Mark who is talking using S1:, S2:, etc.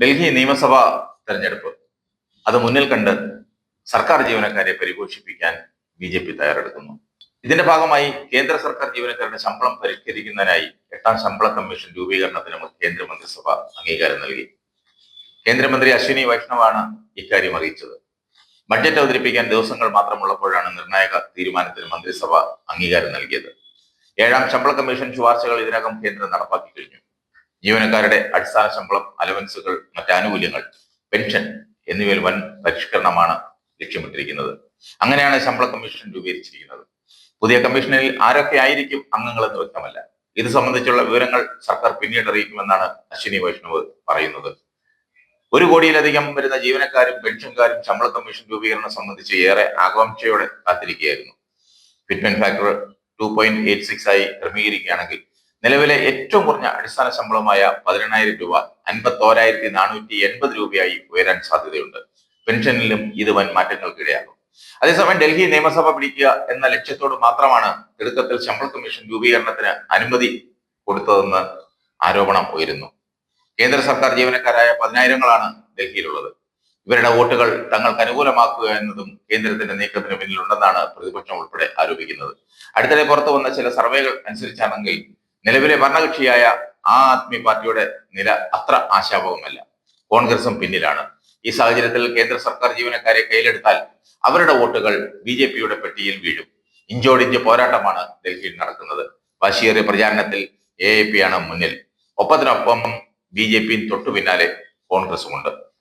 S1: ഡൽഹി നിയമസഭാ തെരഞ്ഞെടുപ്പ് അത് മുന്നിൽ കണ്ട് സർക്കാർ ജീവനക്കാരെ പരിപോഷിപ്പിക്കാൻ ബി തയ്യാറെടുക്കുന്നു. ഇതിന്റെ ഭാഗമായി കേന്ദ്ര സർക്കാർ ജീവനക്കാരുടെ ശമ്പളം പരിഷ്കരിക്കുന്നതിനായി 8ാം ശമ്പള കമ്മീഷൻ രൂപീകരണത്തിന് കേന്ദ്രമന്ത്രിസഭ അംഗീകാരം നൽകി. കേന്ദ്രമന്ത്രി അശ്വിനി വൈഷ്ണവാണ് ഇക്കാര്യം അറിയിച്ചത്. ബഡ്ജറ്റ് അവതരിപ്പിക്കാൻ ദിവസങ്ങൾ മാത്രമുള്ളപ്പോഴാണ് നിർണായക തീരുമാനത്തിന് മന്ത്രിസഭ അംഗീകാരം നൽകിയത്. 7ാം ശമ്പള കമ്മീഷൻ ശുപാർശകൾ ഇതിനകം കേന്ദ്രം നടപ്പാക്കി കഴിഞ്ഞു. ജീവനക്കാരുടെ അടിസ്ഥാന ശമ്പളം, അലവൻസുകൾ, മറ്റ് ആനുകൂല്യങ്ങൾ, പെൻഷൻ എന്നിവയിൽ വൻ പരിഷ്കരണമാണ് ലക്ഷ്യമിട്ടിരിക്കുന്നത്. അങ്ങനെയാണ് ശമ്പള കമ്മീഷൻ രൂപീകരിച്ചിരിക്കുന്നത്. പുതിയ കമ്മീഷനിൽ ആരൊക്കെ ആയിരിക്കും അംഗങ്ങളെന്ന് വ്യക്തമല്ല. ഇത് സംബന്ധിച്ചുള്ള വിവരങ്ങൾ സർക്കാർ പിന്നീട് അറിയിക്കുമെന്നാണ് അശ്വിനി വൈഷ്ണവ് പറയുന്നത്. 1 കോടിയിലധികം വരുന്ന ജീവനക്കാരും പെൻഷൻകാരും ശമ്പള കമ്മീഷൻ രൂപീകരണം സംബന്ധിച്ച് ഏറെ ആകാംക്ഷയോടെ കാത്തിരിക്കുകയായിരുന്നു. ഫിറ്റ്മെന്റ് ഫാക്ടർ 2.86 ആയി ക്രമീകരിക്കുകയാണെങ്കിൽ നിലവിലെ ഏറ്റവും കുറഞ്ഞ അടിസ്ഥാന ശമ്പളമായ 18,000 രൂപ 51,480 രൂപയായി ഉയരാൻ സാധ്യതയുണ്ട്. പെൻഷനിലും ഇത് വൻ മാറ്റങ്ങൾക്കിടയാകും. അതേസമയം ഡൽഹി നിയമസഭ പിടിക്കുക എന്ന ലക്ഷ്യത്തോട് മാത്രമാണ് തിടുക്കത്തിൽ ശമ്പള കമ്മീഷൻ രൂപീകരണത്തിന് അനുമതി കൊടുത്തതെന്ന് ആരോപണം ഉയരുന്നു. കേന്ദ്ര സർക്കാർ ജീവനക്കാരായ 10,000ങ്ങളാണ് ഡൽഹിയിലുള്ളത്. ഇവരുടെ വോട്ടുകൾ തങ്ങൾക്ക് അനുകൂലമാക്കുക എന്നതും കേന്ദ്രത്തിന്റെ നീക്കത്തിന് പിന്നിലുണ്ടെന്നാണ് പ്രതിപക്ഷം ഉൾപ്പെടെ ആരോപിക്കുന്നത്. അടുത്തിടെ പുറത്തു വന്ന ചില സർവേകൾ അനുസരിച്ചാണെങ്കിൽ നിലവിലെ ഭരണകക്ഷിയായ ആം ആദ്മി പാർട്ടിയുടെ നില അത്ര ആശാവഹമല്ല. കോൺഗ്രസും പിന്നിലാണ്. ഈ സാഹചര്യത്തിൽ കേന്ദ്ര സർക്കാർ ജീവനക്കാരെ കയ്യിലെടുത്താൽ അവരുടെ വോട്ടുകൾ ബി പെട്ടിയിൽ വീഴും. ഇഞ്ചോടിഞ്ച് പോരാട്ടമാണ് ഡൽഹിയിൽ നടക്കുന്നത്. വാശിയേറിയ പ്രചാരണത്തിൽ AAP ആണ് മുന്നിൽ. ഒപ്പത്തിനൊപ്പം BJP തൊട്ടു പിന്നാലെ കോൺഗ്രസുമുണ്ട്.